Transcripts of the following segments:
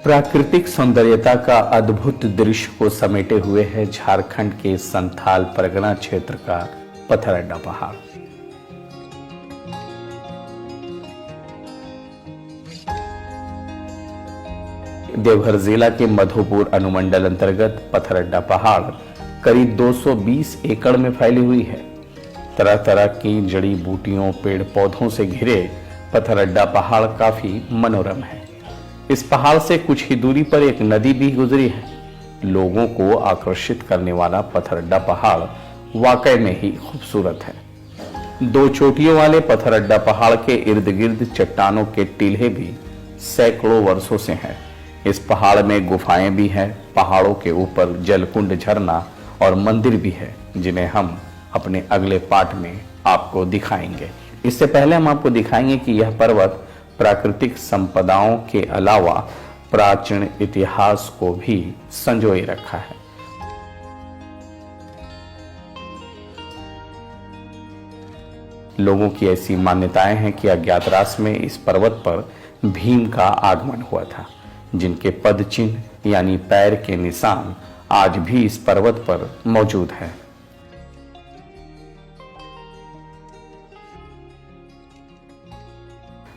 प्राकृतिक सौंदर्यता का अद्भुत दृश्य को समेटे हुए है झारखंड के संथाल परगना क्षेत्र का पथरड्डा पहाड़। देवघर जिला के मधुपुर अनुमंडल अंतर्गत पथरड्डा पहाड़ करीब 220 एकड़ में फैली हुई है। तरह तरह की जड़ी बूटियों, पेड़ पौधों से घिरे पथरड्डा पहाड़ काफी मनोरम है। इस पहाड़ से कुछ ही दूरी पर एक नदी भी गुजरी है। लोगों को आकर्षित करने वाला पथरड्डा पहाड़ वाकई में ही खूबसूरत है। दो चोटियों वाले पथरड्डा पहाड़ के इर्द गिर्द चट्टानों के टीले भी सैकड़ों वर्षों से हैं। इस पहाड़ में गुफाएं भी हैं। पहाड़ों के ऊपर जलकुंड, झरना और मंदिर भी है, जिन्हें हम अपने अगले पार्ट में आपको दिखाएंगे। इससे पहले हम आपको दिखाएंगे कि यह पर्वत प्राकृतिक संपदाओं के अलावा प्राचीन इतिहास को भी संजोए रखा है। लोगों की ऐसी मान्यताएं हैं कि अज्ञातवास में इस पर्वत पर भीम का आगमन हुआ था, जिनके पद चिन्ह यानी पैर के निशान आज भी इस पर्वत पर मौजूद हैं।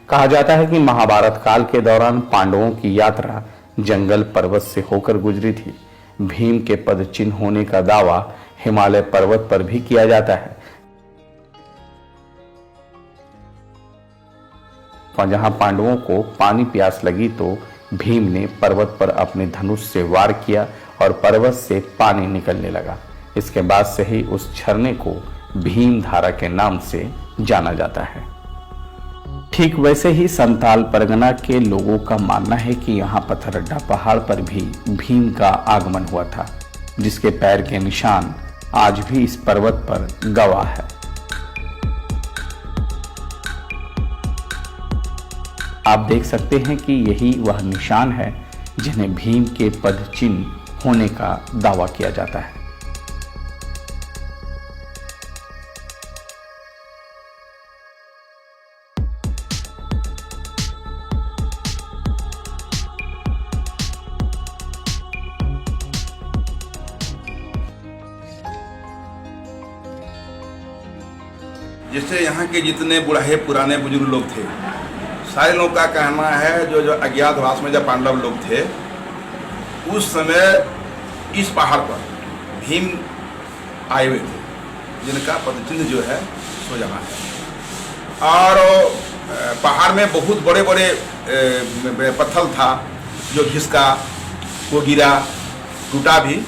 कहा जाता है कि महाभारत काल के दौरान पांडवों की यात्रा जंगल पर्वत से होकर गुजरी थी। भीम के पद चिन्ह होने का दावा हिमालय पर्वत पर भी किया जाता है। और जहां पांडवों को पानी प्यास लगी तो भीम ने पर्वत पर अपने धनुष से वार किया और पर्वत से पानी निकलने लगा। इसके बाद से ही उस झरने को भीम धारा के नाम से जाना जाता है। ठीक वैसे ही संथाल परगना के लोगों का मानना है कि यहाँ पथरड्डा पहाड़ पर भी भीम का आगमन हुआ था, जिसके पैर के निशान आज भी इस पर्वत पर गवाह है। आप देख सकते हैं कि यही वह निशान है जिन्हें भीम के पद चिन्ह होने का दावा किया जाता है। जैसे यहाँ के जितने बुढ़े पुराने बुजुर्ग लोग थे, सारे लोगों का कहना है जो अज्ञातवास में जब पांडव लोग थे उस समय इस पहाड़ पर भीम आए हुए थे, जिनका पदचिन्ह जो है सो यहाँ है। और पहाड़ में बहुत बड़े बड़े पत्थर था जो घिसका, वो गिरा, टूटा भी,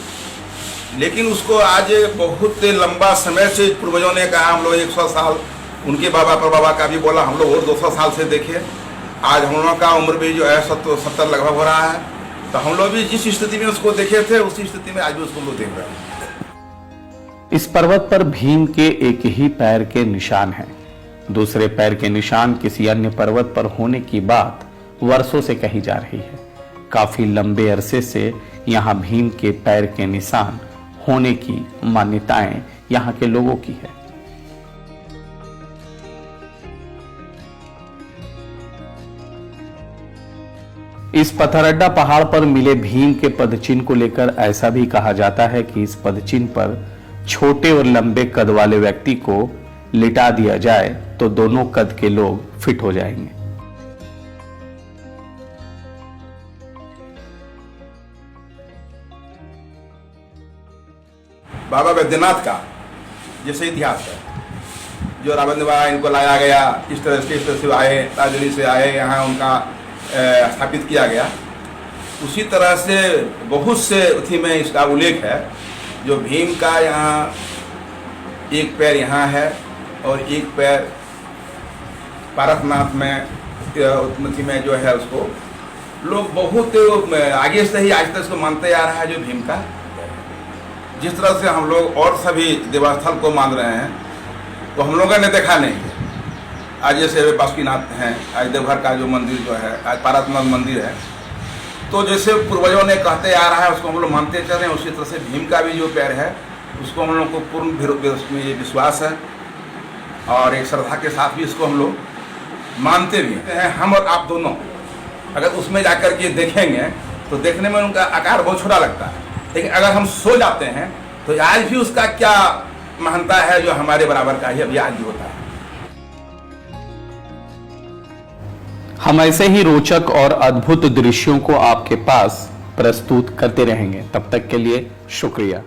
लेकिन उसको आज बहुत लंबा समय से पूर्वजों ने कहा, हम लोग 100 साल, उनके बाबा पर बाबा का भी बोला, हम लोग और 200 साल से देखे। आज हम लोगों का उम्र भी जो है 70 लगभग हो रहा है, तो हम लोग भी जिस स्थिति में उसको देखे थे उसी स्थिति में आज भी उसको लोग देख रहे हैं। इस पर्वत पर भीम के एक ही पैर के निशान हैं। दूसरे पैर के निशान किसी अन्य पर्वत पर होने की बात वर्षों से कही जा रही है। काफी लंबे अरसे से यहाँ भीम के पैर के निशान होने की मान्यताएं यहाँ के लोगों की है। इस पथरड्डा पहाड़ पर मिले भीम के पदचिन्ह को लेकर ऐसा भी कहा जाता है कि इस पदचिन्ह पर छोटे और लंबे कद वाले व्यक्ति को लिटा दिया जाए तो दोनों कद के लोग फिट हो जाएंगे। बाबा बैद्यनाथ का जैसे इतिहास है, जो रावण द्वारा इनको लाया गया, इस तरह से आए, राजौरी से आए, यहाँ उनका स्थापित किया गया, उसी तरह से बहुत से उथी में इसका उल्लेख है। जो भीम का यहाँ एक पैर यहाँ है और एक पैर पारसनाथ में में जो है, उसको लोग बहुत आगे से ही आज तक इसको मानते आ रहा है जो भीम का। जिस तरह से हम लोग और सभी देवस्थल को मान रहे हैं, तो हम लोगों ने देखा नहीं है। आज जैसे बासुकीनाथ हैं, आज देवघर का जो मंदिर जो है, आज पारसनाथ मंदिर है, तो जैसे पूर्वजों ने कहते आ रहा है उसको हम लोग मानते चल रहे हैं, उसी तरह से भीम का भी जो पैर है उसको हम लोग को पूर्ण विश्वास है और एक श्रद्धा के साथ भी इसको हम लोग मानते भी हैं। हम और आप दोनों अगर उसमें जाकर के देखेंगे तो देखने में उनका आकार बहुत छोटा लगता है, लेकिन अगर हम सो जाते हैं तो आज भी उसका क्या महानता है जो हमारे बराबर का ही अभी आज भी होता है। हम ऐसे ही रोचक और अद्भुत दृश्यों को आपके पास प्रस्तुत करते रहेंगे। तब तक के लिए शुक्रिया।